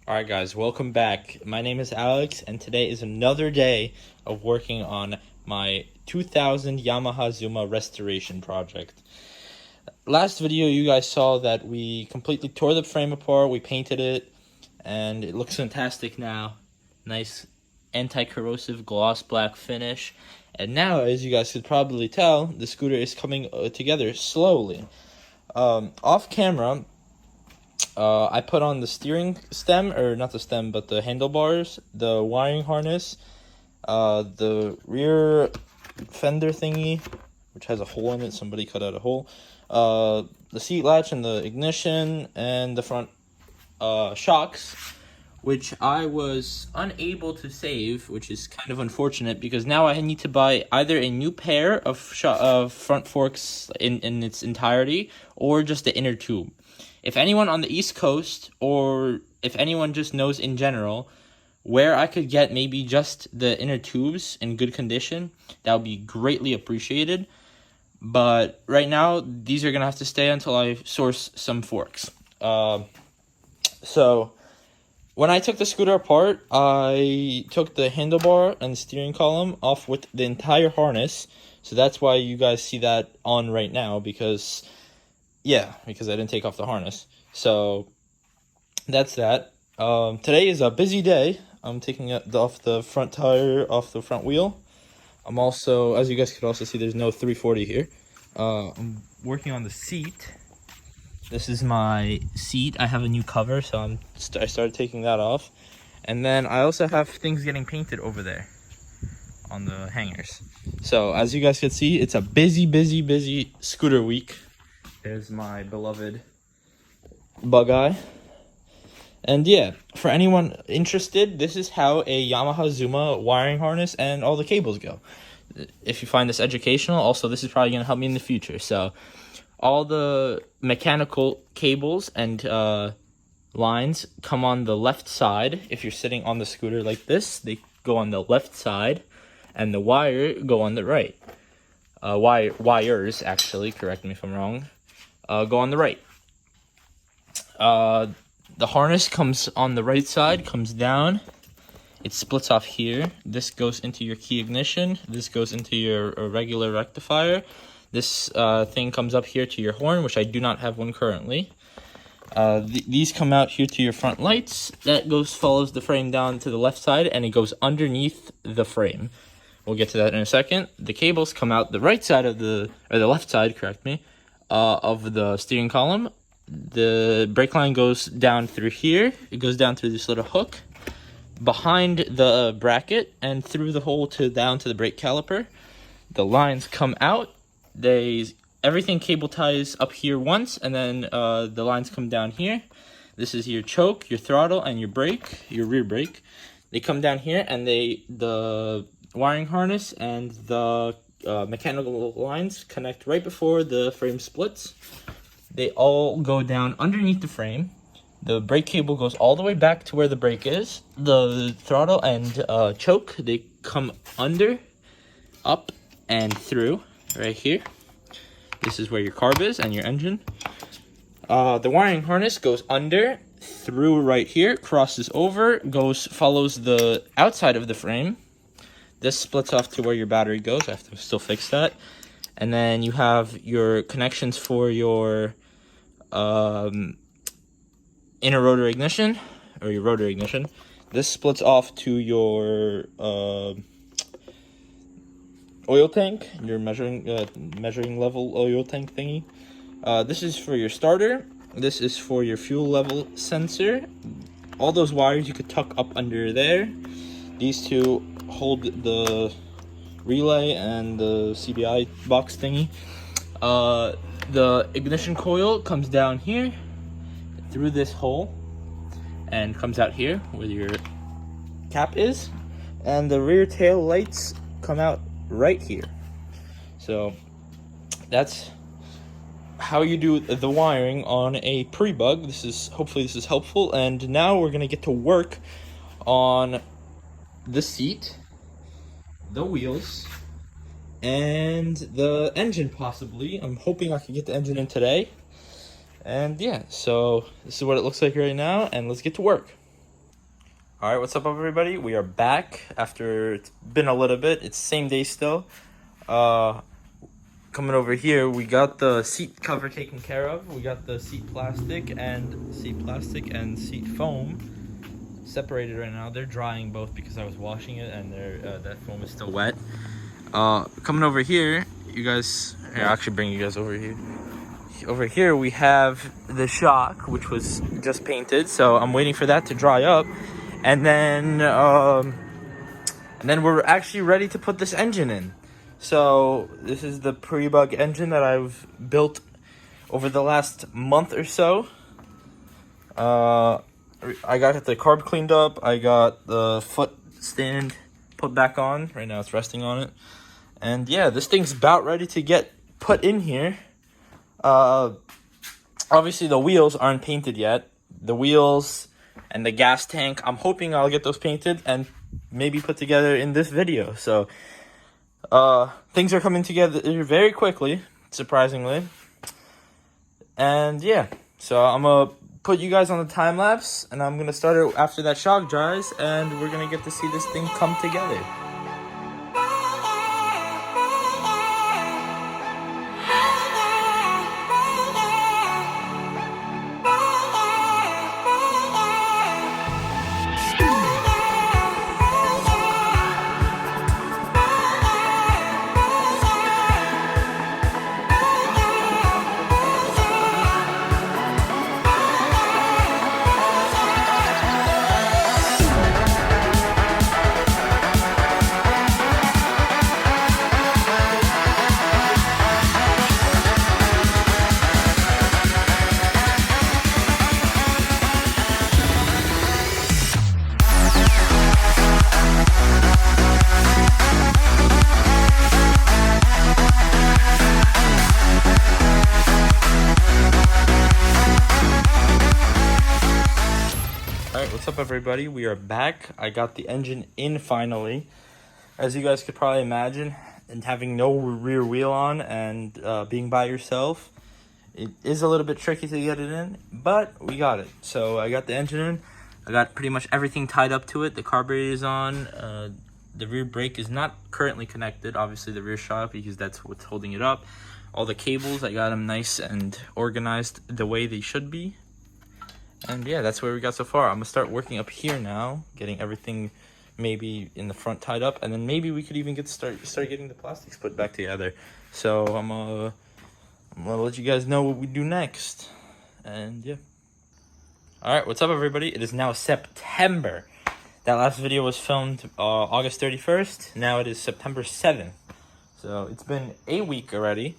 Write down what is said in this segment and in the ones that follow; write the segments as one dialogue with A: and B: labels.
A: Alright guys, welcome back. My name is Alex and today is another day of working on my 2000 Yamaha Zuma restoration project. Last video you guys saw that we completely tore the frame apart, we painted it, and it looks fantastic now. Nice anti-corrosive gloss black finish. And now, as you guys could probably tell, the scooter is coming together slowly. Off camera, I put on the steering stem, or not the stem, but the handlebars, the wiring harness, the rear fender thingy, which has a hole in it, somebody cut out a hole, the seat latch and the ignition, and the front shocks, which I was unable to save, which is kind of unfortunate, because now I need to buy either a new pair of front forks in its entirety, or just the inner tube. If anyone on the East Coast, or if anyone just knows in general, where I could get maybe just the inner tubes in good condition, that would be greatly appreciated. But right now, these are going to have to stay until I source some forks. So, when I took the scooter apart, I took the handlebar and the steering column off with the entire harness. So that's why you guys see that on right now, because I didn't take off the harness. So that's that. Today is a busy day. I'm taking off the front tire off the front wheel. I'm also, as you guys could also see, there's no 340 here. I'm working on the seat. This is my seat. I have a new cover, so I started taking that off. And then I also have things getting painted over there on the hangers. So as you guys can see, it's a busy scooter week. There's my beloved Bug Eye. And yeah, for anyone interested, this is how a Yamaha Zuma wiring harness and all the cables go. If you find this educational, also this is probably going to help me in the future. So all the mechanical cables and lines come on the left side. If you're sitting on the scooter like this, they go on the left side, and the wire go on the right. Wires, actually, correct me if I'm wrong. Go on the right. The harness comes on the right side, comes down. It splits off here. This goes into your key ignition. This goes into your regular rectifier. This thing comes up here to your horn, which I do not have one currently. These come out here to your front lights. That follows the frame down to the left side, and it goes underneath the frame. We'll get to that in a second. The cables come out the right side of the left side, correct me, of the steering column. The brake line goes down through here. It goes down through this little hook behind the bracket and through the hole down to the brake caliper. The lines come out. Everything cable ties up here once, and then the lines come down here. This is your choke, your throttle, and your brake, your rear brake. They come down here, and the wiring harness and the mechanical lines connect right before the frame splits. They all go down underneath the frame. The brake cable goes all the way back to where the brake is. The throttle and choke, they come under, up, and through right here. This is where your carb is and your engine. The wiring harness goes under, through right here, crosses over, follows the outside of the frame. This splits off to where your battery goes. I have to still fix that. And then you have your connections for your inner rotor ignition, or your rotor ignition. This splits off to your oil tank, your measuring level oil tank thingy. This is for your starter. This is for your fuel level sensor. All those wires you could tuck up under there. These two hold the relay and the CBI box thingy. The ignition coil comes down here through this hole and comes out here where your cap is, and the rear tail lights come out right here. So that's how you do the wiring on a pre-bug. Hopefully this is helpful, and now we're gonna get to work on the seat, the wheels, and the engine possibly. I'm hoping I can get the engine in today. And yeah, so this is what it looks like right now, and let's get to work. All right, what's up, everybody? We are back after it's been a little bit. It's same day still. Coming over here, we got the seat cover taken care of. We got the seat plastic and seat foam separated right now. They're drying both because I was washing it, and that foam is still wet. Coming over here, you guys. Here, I'll actually bring you guys over here. Over here, we have the shock, which was just painted. So I'm waiting for that to dry up. And then we're actually ready to put this engine in. So this is the pre-bug engine that I've built over the last month or so. I got the carb cleaned up. I got the foot stand put back on. Right now it's resting on it. And yeah, this thing's about ready to get put in here. Obviously the wheels aren't painted yet. The wheels and the gas tank, I'm hoping I'll get those painted and maybe put together in this video. So things are coming together very quickly, surprisingly. And yeah, so I'm gonna put you guys on the time lapse, and I'm gonna start it after that shock dries, and we're gonna get to see this thing come together. What's up, everybody? We are back. I got the engine in finally. As you guys could probably imagine, and having no rear wheel on and being by yourself, it is a little bit tricky to get it in, but we got it. So I got the engine in. I got pretty much everything tied up to it. The carburetor is on. The rear brake is not currently connected. Obviously the rear shock, because that's what's holding it up. All the cables, I got them nice and organized the way they should be. And yeah, that's where we got so far. I'm gonna start working up here now, getting everything maybe in the front tied up, and then maybe we could even start getting the plastics put back together. So I'm gonna let you guys know what we do next. And yeah. All right, what's up, everybody? It is now September. That last video was filmed August 31st. Now it is September 7th. So it's been a week already.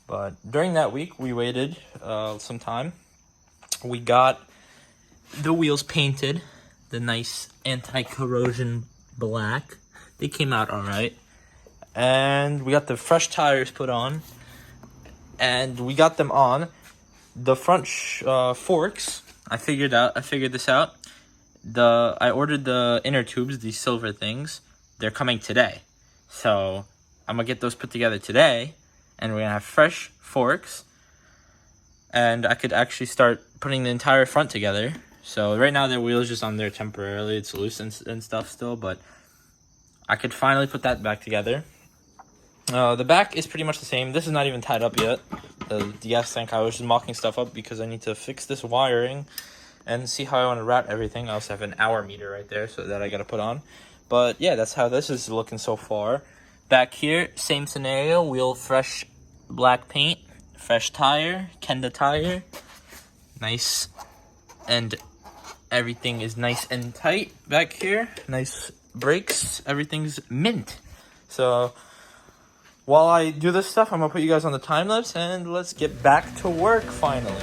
A: But during that week, we waited some time. We got the wheels painted, the nice anti-corrosion black. They came out all right. And we got the fresh tires put on. And we got them on. The front forks, I figured this out. I ordered the inner tubes, these silver things. They're coming today. So I'm gonna get those put together today. And we're gonna have fresh forks. And I could actually start putting the entire front together. So right now the wheel's just on there temporarily. It's loose and stuff still, but I could finally put that back together. The back is pretty much the same. This is not even tied up yet. The gas tank, I was just mocking stuff up because I need to fix this wiring and see how I want to route everything. I also have an hour meter right there, so that I gotta put on. But yeah, that's how this is looking so far. Back here, same scenario. Wheel fresh black paint. Fresh tire, Kenda tire, nice, and everything is nice and tight back here. Nice brakes, everything's mint. So while I do this stuff, I'm gonna put you guys on the time lapse, and let's get back to work finally.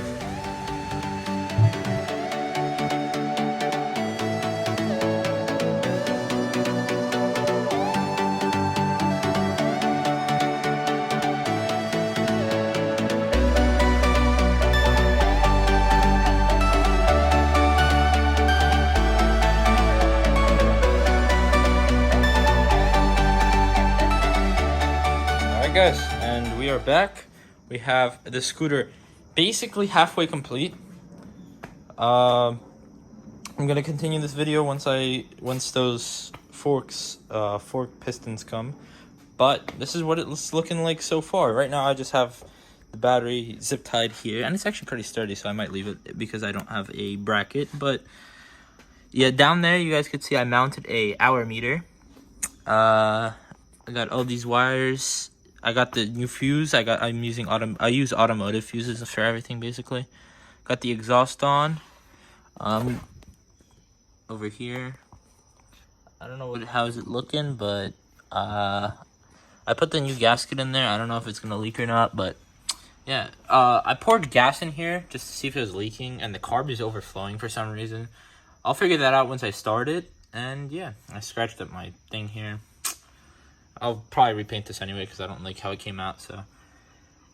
A: Guys, and we are back. We have the scooter basically halfway complete. I'm gonna continue this video once those fork pistons come. But this is what it's looking like so far. Right now I just have the battery zip tied here, and it's actually pretty sturdy, so I might leave it because I don't have a bracket. But yeah, down there you guys could see I mounted a hour meter. I got all these wires. I got the new fuse. I use automotive fuses for everything basically. Got the exhaust on. Over here, I don't know how's it looking, but I put the new gasket in there. I don't know if it's gonna leak or not, but yeah. I poured gas in here just to see if it was leaking, and the carb is overflowing for some reason. I'll figure that out once I start it. And yeah, I scratched up my thing here. I'll probably repaint this anyway because I don't like how it came out. So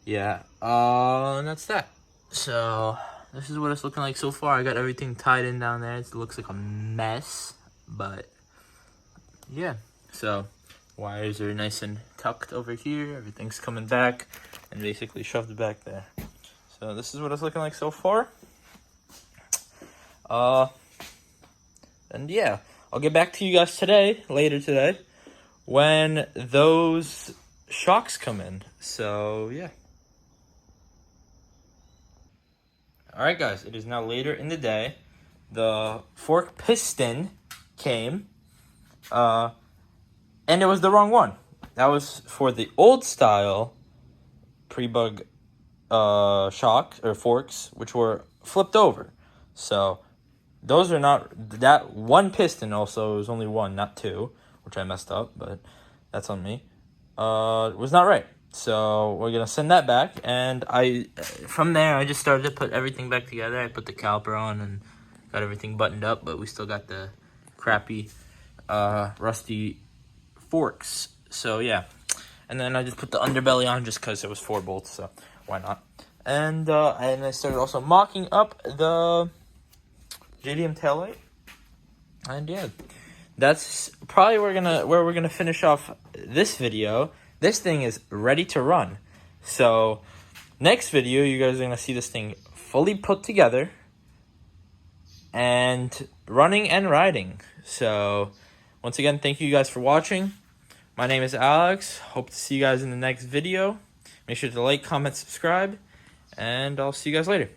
A: yeah, and that's that. So this is what it's looking like so far. I got everything tied in down there. It looks like a mess, but yeah. So wires are nice and tucked over here. Everything's coming back and basically shoved back there. So this is what it's looking like so far. And yeah, I'll get back to you guys later today, when those shocks come in. So yeah. Alright guys, it is now later in the day. The fork piston came, and it was the wrong one. That was for the old style pre-bug shock or forks, which were flipped over. So those are not, that one piston also was only one, not two, which I messed up, but that's on me. It was not right. So we're gonna send that back, and from there I just started to put everything back together. I put the caliper on and got everything buttoned up, but we still got the crappy rusty forks. So yeah, and then I just put the underbelly on just because it was 4 bolts, so why not? And I started also mocking up the JDM taillight, and yeah, that's probably where we're gonna finish off this video. This thing is ready to run. So next video, you guys are gonna see this thing fully put together and running and riding. So once again, thank you guys for watching. My name is Alex. Hope to see you guys in the next video. Make sure to like, comment, subscribe, and I'll see you guys later.